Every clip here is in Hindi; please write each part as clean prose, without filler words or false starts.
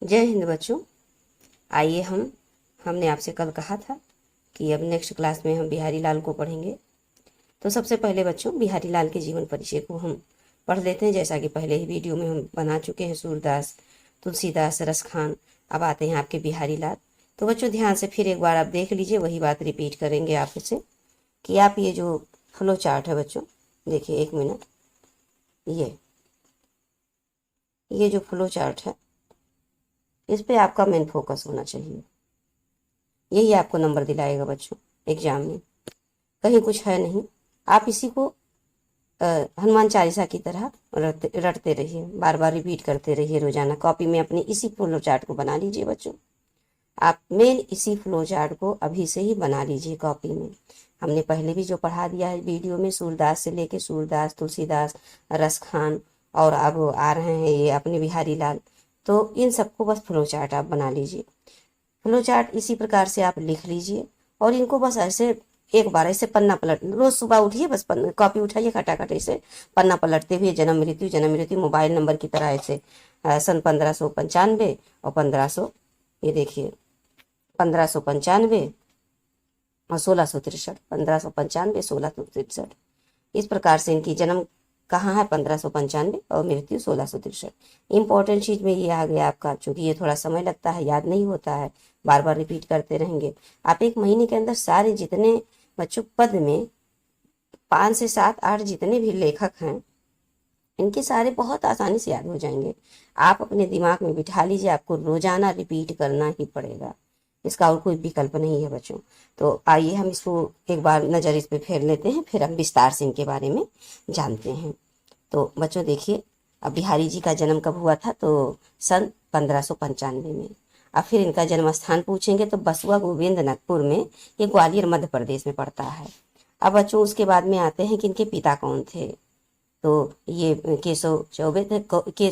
जय हिंद बच्चों। आइए हमने आपसे कल कहा था कि अब नेक्स्ट क्लास में हम बिहारी लाल को पढ़ेंगे। तो सबसे पहले बच्चों बिहारी लाल के जीवन परिचय को हम पढ़ लेते हैं। जैसा कि पहले ही वीडियो में हम बना चुके हैं, सूरदास, तुलसीदास, रसखान। अब आते हैं आपके बिहारी लाल। तो बच्चों ध्यान से फिर एक बार आप देख लीजिए, वही बात रिपीट करेंगे आपसे कि आप ये जो फ्लो चार्ट है बच्चों, देखिए एक मिनट, ये जो फ्लो चार्ट है इस पे आपका मेन फोकस होना चाहिए। यही आपको नंबर दिलाएगा बच्चों एग्जाम में, कहीं कुछ है नहीं। आप इसी को हनुमान चालीसा की तरह रटते रहिए, बार बार रिपीट करते रहिए रोजाना। कॉपी में अपनी इसी फ्लो चार्ट को बना लीजिए बच्चों। आप मेन इसी फ्लो चार्ट को अभी से ही बना लीजिए कॉपी में। हमने पहले भी जो पढ़ा दिया है वीडियो में, सूरदास से लेके सूरदास, तुलसीदास, रसखान, और अब आ रहे हैं ये अपने बिहारी लाल। तो इन सबको बस फ्लो चार्ट आप बना लीजिए। फ्लो चार्ट इसी प्रकार से आप लिख लीजिए और इनको बस ऐसे एक बार ऐसे पन्ना पलट, रोज सुबह उठिए, बस कॉपी उठाइए, खटाखट ऐसे पन्ना पलटते हुए जन्म मृत्यु मोबाइल नंबर की तरह ऐसे सन 1595 और 1500, ये देखिए 1595 और 1663, 1595 1663, इस प्रकार से इनकी जन्म कहाँ है 1595 और मृत्यु 1663। इंपॉर्टेंट चीज में ये आ गया आपका, चूंकि ये थोड़ा समय लगता है, याद नहीं होता है, बार बार रिपीट करते रहेंगे। आप एक महीने के अंदर सारे जितने बच्चों पद में 5 से 7 8 जितने भी लेखक हैं, इनके सारे बहुत आसानी से याद हो जाएंगे। आप अपने दिमाग में बिठा लीजिए, आपको रोजाना रिपीट करना ही पड़ेगा, इसका और कोई विकल्प नहीं है बच्चों। तो आइए हम इसको एक बार नज़र इस पे फेर लेते हैं, फिर हम विस्तार से इनके बारे में जानते हैं। तो बच्चों देखिए, अब बिहारी जी का जन्म कब हुआ था, तो सन 1595 में। अब फिर इनका जन्म स्थान पूछेंगे तो बसुआ गोविंदनाथपुर में, ये ग्वालियर मध्य प्रदेश में पड़ता है। अब बच्चों उसके बाद में आते हैं कि इनके पिता कौन थे। तो ये केशव चौबे थे,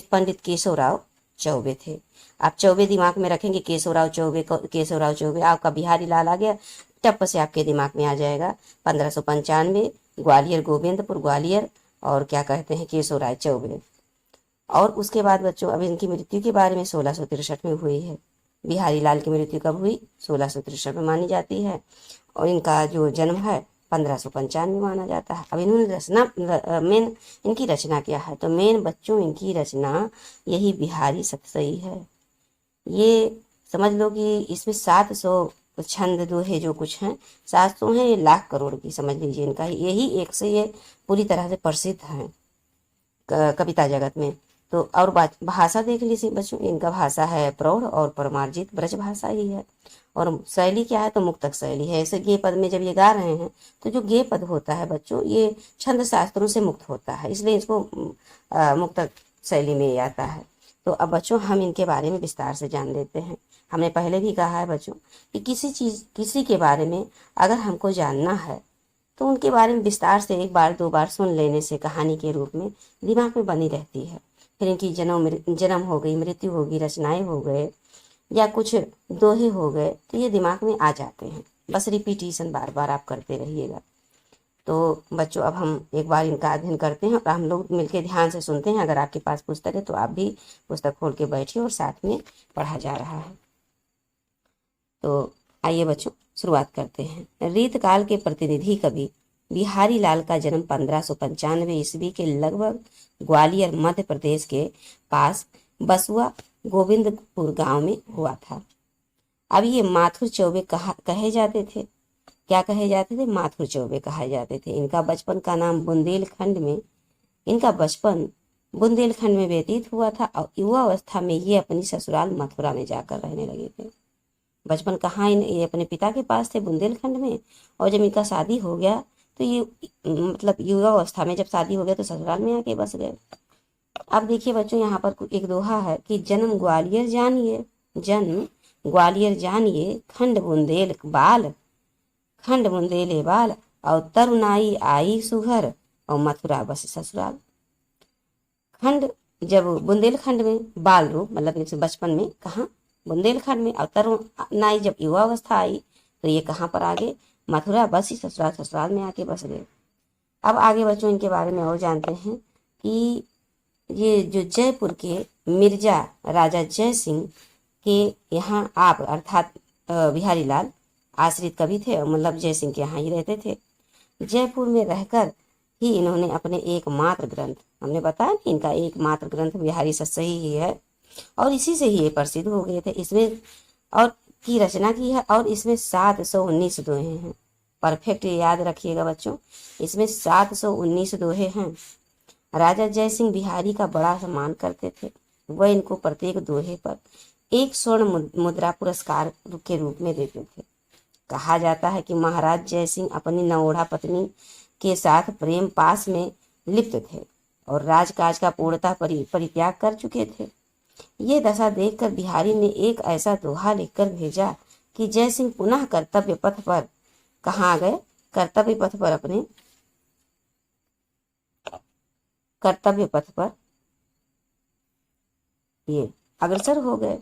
पंडित केशवराव चौबे थे। आप चौबे दिमाग में रखेंगे, केशवराव चौबे, केशवराव चौबे, आपका बिहारी लाल आ गया, टप से आपके दिमाग में आ जाएगा 1595 ग्वालियर, गोविंदपुर ग्वालियर, और क्या कहते हैं केशवराव चौबे। और उसके बाद बच्चों अब इनकी मृत्यु के बारे में 1663 में हुई है। बिहारी लाल की मृत्यु कब हुई, 1663 में मानी जाती है, और इनका जो जन्म है 1595 माना जाता है। अब इन्होंने रचना, मेन इनकी रचना क्या है, तो मेन बच्चों इनकी रचना यही बिहारी सतसई है। ये समझ लो कि इसमें 700 छंद दोहे जो कुछ हैं, 700 हैं, ये लाख करोड़ की समझ लीजिए। इनका यही एक से ये पूरी तरह से प्रसिद्ध है कविता जगत में। तो और भाषा देख लीजिए बच्चों, इनका भाषा है प्रौढ़ और परमार्जित ब्रज भाषा ही है। और शैली क्या है, तो मुक्तक शैली है। ऐसे गे पद में जब ये गा रहे हैं तो जो गे पद होता है बच्चों, ये छंद शास्त्रों से मुक्त होता है, इसलिए इसको मुक्तक शैली में ये आता है। तो अब बच्चों हम इनके बारे में विस्तार से जान लेते हैं। हमने पहले भी कहा है बच्चों कि किसी के बारे में अगर हमको जानना है तो उनके बारे में विस्तार से एक बार दो बार सुन लेने से कहानी के रूप में दिमाग में बनी रहती है। फिर इनकी जन्म हो गई, मृत्यु होगी, रचनाएं हो गए या कुछ दोहे हो गए, तो ये दिमाग में आ जाते हैं। बस रिपीटिशन बार बार आप करते रहिएगा। तो बच्चों अब हम एक बार इनका अध्ययन करते हैं और हम लोग मिलकर ध्यान से सुनते हैं। अगर आपके पास पुस्तक है तो आप भी पुस्तक खोल के बैठिए और साथ में पढ़ा जा रहा है। तो आइए बच्चों शुरुआत करते हैं। रीतकाल के प्रतिनिधि कवि बिहारी लाल का जन्म 1595 ईस्वी के लगभग ग्वालियर मध्य प्रदेश के पास बसुआ गोविंदपुर गांव में हुआ था। अब ये माथुर चौबे कहे जाते थे। क्या कहे जाते थे, माथुर चौबे कहे जाते थे। इनका बचपन बुंदेलखंड में व्यतीत हुआ था और युवा अवस्था में ये अपनी ससुराल मथुरा में जाकर रहने लगे थे। बचपन कहाँ, ये अपने पिता के पास थे बुंदेलखंड में, और जब इनका शादी हो गया तो ये मतलब युवा अवस्था में जब शादी हो गया तो ससुराल में आके बस गए। अब देखिए बच्चों यहाँ पर एक दोहा है कि जन्म ग्वालियर जानिए, खंड बुंदेल बाल, और तरुणाई आई सुघर, और मथुरा बस ससुराल। खंड जब बुंदेलखंड में, बाल रूप मतलब बचपन में कहाँ, बुंदेलखंड में, और तरुणाई जब युवा अवस्था आई तो ये कहाँ पर आ गए, मथुरा बस ही ससुराल में आके बस गए। अब आगे बच्चों इनके बारे में और जानते हैं कि ये जो जयपुर के मिर्जा राजा जय सिंह कि यहाँ आप अर्थात बिहारी लाल आश्रित कवि थे, मतलब जयसिंह के यहाँ ही रहते थे। जयपुर में रहकर ही इन्होंने अपने एकमात्र ग्रंथ, हमने बताया ना इनका एकमात्र ग्रंथ बिहारी सतसही ही है, और इसी से ही ये प्रसिद्ध हो गए थे। इसमें और की रचना की है, और इसमें 719 दोहे हैं। परफेक्ट याद रखिएगा बच्चों, इसमें 719 दोहे हैं। राजा जयसिंह बिहारी का बड़ा सम्मान करते थे। वह इनको प्रत्येक दोहे पर एक स्वर्ण मुद्रा पुरस्कार के रूप में देते थे। कहा जाता है कि महाराज जयसिंह अपनी नवोढ़ा पत्नी के साथ प्रेम पास में लिप्त थे और राजकाज का पूर्णतः परित्याग कर चुके थे। ये दशा देखकर बिहारी ने एक ऐसा दोहा लिखकर भेजा कि जयसिंह पुनः कर्तव्य पथ पर कहाँ गए, कर्तव्य पथ पर, अपने कर्तव्य पथ पर ये अग्रसर हो गए।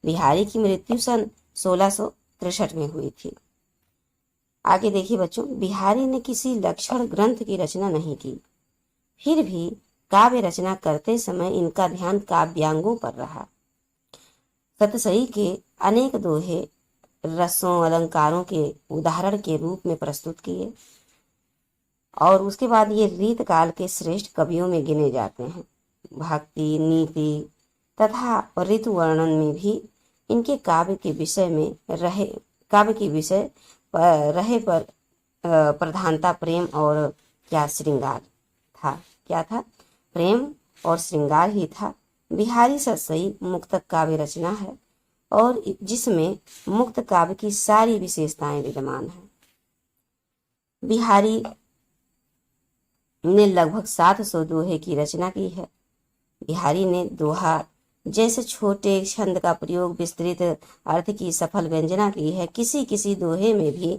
बिहारी की मृत्यु सन 1663 में हुई थी। आगे देखिए बच्चों, बिहारी ने किसी लक्षण ग्रंथ की रचना नहीं की, फिर भी काव्य रचना करते समय इनका ध्यान काव्यांगों पर रहा। सतसई के अनेक दोहे रसों अलंकारों के उदाहरण के रूप में प्रस्तुत किए, और उसके बाद ये रीत काल के श्रेष्ठ कवियों में गिने जाते हैं। भक्ति, नीति तथा ऋतु वर्णन में भी इनके काव्य के विषय पर प्रधानता प्रेम और क्या श्रृंगार था, क्या था, प्रेम और श्रृंगार ही था। बिहारी सतसई मुक्तक काव्य रचना है और जिसमें मुक्त काव्य की सारी विशेषताएं विद्यमान हैं। बिहारी ने लगभग 700 दोहे की रचना की है। बिहारी ने दोहा जैसे छोटे छंद का प्रयोग विस्तृत अर्थ की सफल व्यंजना की है। किसी किसी दोहे में भी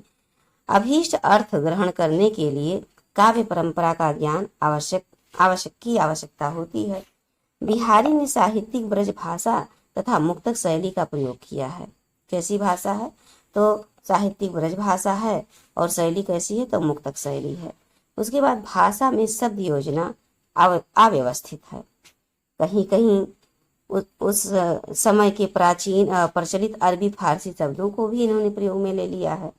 अभीष्ट अर्थ ग्रहण करने के लिए काव्य परंपरा का ज्ञान आवश्यकता होती है। बिहारी ने साहित्यिक ब्रज भाषा तथा मुक्तक शैली का प्रयोग किया है। कैसी भाषा है, तो साहित्यिक ब्रज भाषा है, और शैली कैसी है, तो मुक्तक शैली है। उसके बाद भाषा में शब्द योजना अव्यवस्थित है। कहीं कहीं उस समय के प्राचीन प्रचलित अरबी फारसी शब्दों को भी इन्होंने प्रयोग में ले लिया है,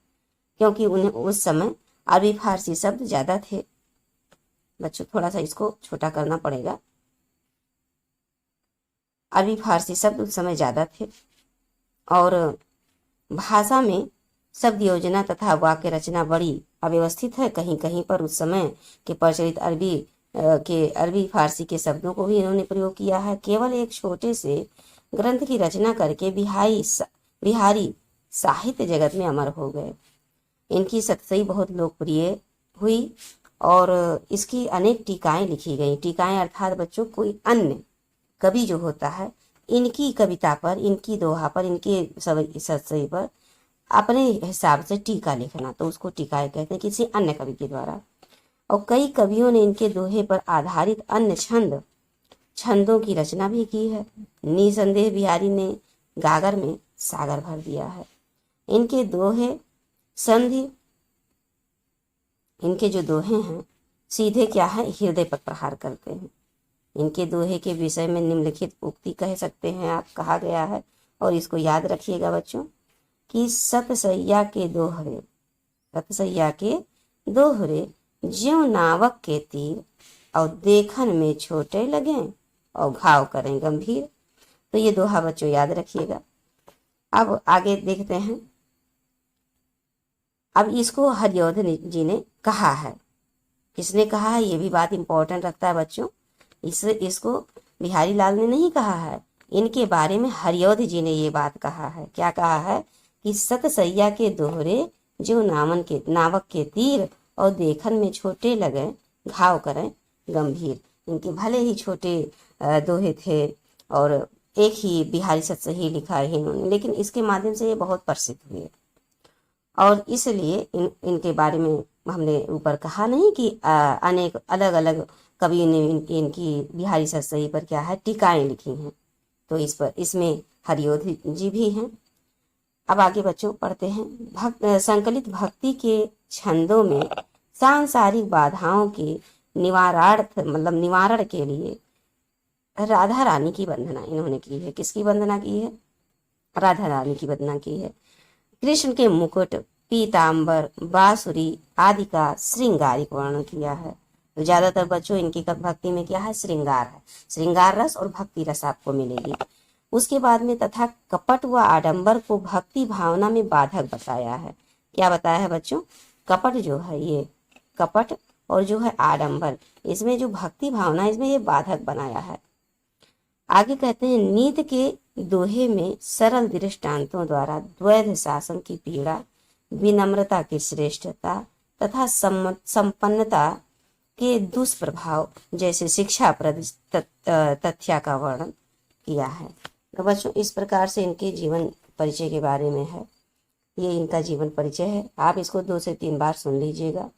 क्योंकि उन्हें उस समय अरबी फारसी शब्द ज्यादा थे। बच्चों थोड़ा सा इसको छोटा करना पड़ेगा। अरबी फारसी शब्द उस समय ज्यादा थे, और भाषा में शब्द योजना तथा वाक्य रचना बड़ी अव्यवस्थित है। कहीं कहीं पर उस समय के प्रचलित अरबी फारसी के शब्दों को भी इन्होंने प्रयोग किया है। केवल एक छोटे से ग्रंथ की रचना करके बिहारी साहित्य जगत में अमर हो गए। इनकी सतसई बहुत लोकप्रिय हुई और इसकी अनेक टीकाएं लिखी गई। टीकाएं अर्थात बच्चों कोई अन्य कवि जो होता है, इनकी कविता पर, इनकी दोहा पर, इनके सतसई पर अपने हिसाब से टीका लिखना, तो उसको टीकाएं कहते हैं, किसी अन्य कवि के द्वारा। और कई कवियों ने इनके दोहे पर आधारित अन्य छंदों की रचना भी की है। निसंदेह बिहारी ने गागर में सागर भर दिया है। इनके जो दोहे हैं सीधे क्या है, हृदय पर प्रहार करते हैं। इनके दोहे के विषय में निम्नलिखित उक्ति कह सकते हैं आप, कहा गया है, और इसको याद रखिएगा बच्चों कि सतसैया के दोहरे ज्यों नावक के तीर, और देखन में छोटे लगे और घाव करें गंभीर। तो ये दोहा बच्चों याद रखिएगा। अब आगे देखते हैं। अब इसको हरिऔध जी ने कहा है। किसने कहा है, ये भी बात इंपॉर्टेंट रखता है बच्चों। इसको बिहारी लाल ने नहीं कहा है, इनके बारे में हरिऔध जी ने ये बात कहा है। क्या कहा है कि सतसैया के दोहरे जो नावक के तीर, और देखन में छोटे लगे घाव करें गंभीर। इनके भले ही छोटे दोहे थे और एक ही बिहारी सतसही लिखा है इन्होंने, लेकिन इसके माध्यम से ये बहुत प्रसिद्ध हुए, और इसलिए इनके बारे में हमने ऊपर कहा नहीं कि अनेक अलग अलग कवियों ने इनकी बिहारी सतसही पर क्या है, टीकाएं लिखी हैं। तो इसमें हरिऔध जी भी हैं। अब आगे बच्चों पढ़ते हैं। संकलित भक्ति के छंदों में सांसारिक बाधाओं के निवारण के लिए राधा रानी की वंदना इन्होंने की है। किसकी वंदना की है? राधा रानी की वंदना की है। कृष्ण के मुकुट, पीताम्बर, बांसुरी आदि का श्रृंगारिक वर्णन किया है। तो ज्यादातर बच्चों इनकी भक्ति में क्या है, श्रृंगार है। श्रृंगार रस और भक्ति रस आपको मिलेगी। उसके बाद में तथा कपट व आडंबर को भक्ति भावना में बाधक बताया है। क्या बताया है बच्चों, कपट जो है, ये कपट और जो है आडंबर, इसमें जो भक्ति भावना है इसमें ये बाधक बनाया है। आगे कहते हैं, नीति के दोहे में सरल दृष्टांतों द्वारा द्वैध शासन की पीड़ा, विनम्रता की श्रेष्ठता तथा संपन्नता के दुष्प्रभाव जैसे शिक्षाप्रद तथ्य का वर्णन किया है। तो बच्चों इस प्रकार से इनके जीवन परिचय के बारे में है। ये इनका जीवन परिचय है। आप इसको 2 से 3 बार सुन लीजिएगा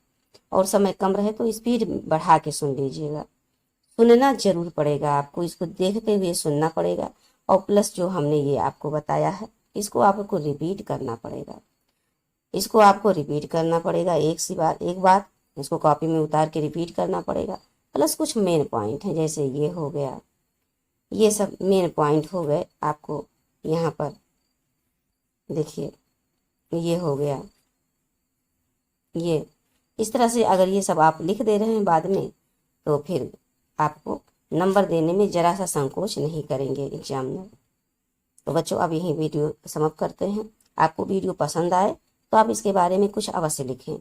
और समय कम रहे तो स्पीड बढ़ा के सुन लीजिएगा। सुनना जरूर पड़ेगा आपको, इसको देखते हुए सुनना पड़ेगा। और प्लस जो हमने ये आपको बताया है इसको आपको रिपीट करना पड़ेगा। इसको आपको रिपीट करना पड़ेगा एक बार इसको कॉपी में उतार के रिपीट करना पड़ेगा। प्लस कुछ मेन पॉइंट हैं, जैसे ये हो गया, ये सब मेन पॉइंट हो गए। आपको यहाँ पर देखिए ये हो गया, ये इस तरह से अगर ये सब आप लिख दे रहे हैं बाद में तो फिर आपको नंबर देने में जरा सा संकोच नहीं करेंगे एग्जाम में। तो बच्चों अब यही वीडियो समाप्त करते हैं। आपको वीडियो पसंद आए तो आप इसके बारे में कुछ अवश्य लिखें,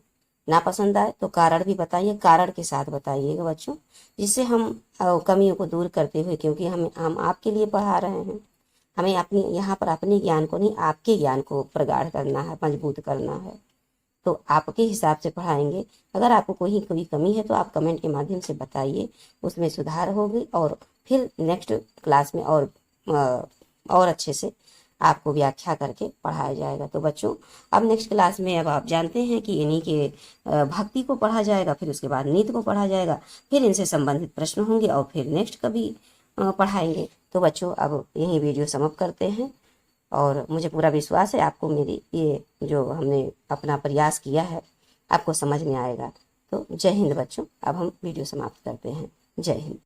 ना पसंद आए तो कारण भी बताइए, कारण के साथ बताइएगा बच्चों, जिससे हम कमियों को दूर करते हुए, क्योंकि हम आपके लिए पढ़ा रहे हैं, हमें अपनी यहाँ पर अपने ज्ञान को नहीं आपके ज्ञान को प्रगाढ़ करना है, मजबूत करना है। तो आपके हिसाब से पढ़ाएंगे। अगर आपको कोई कमी है तो आप कमेंट के माध्यम से बताइए, उसमें सुधार होगी और फिर नेक्स्ट क्लास में और अच्छे से आपको व्याख्या करके पढ़ाया जाएगा। तो बच्चों अब नेक्स्ट क्लास में अब आप जानते हैं कि इन्हीं के भक्ति को पढ़ा जाएगा, फिर उसके बाद नीति को पढ़ा जाएगा, फिर इनसे संबंधित प्रश्न होंगे और फिर नेक्स्ट कभी पढ़ाएंगे। तो बच्चों अब यही वीडियो समाप्त करते हैं और मुझे पूरा विश्वास है आपको मेरी ये जो हमने अपना प्रयास किया है आपको समझ में आएगा। तो जय हिंद बच्चों, अब हम वीडियो समाप्त करते हैं। जय हिंद।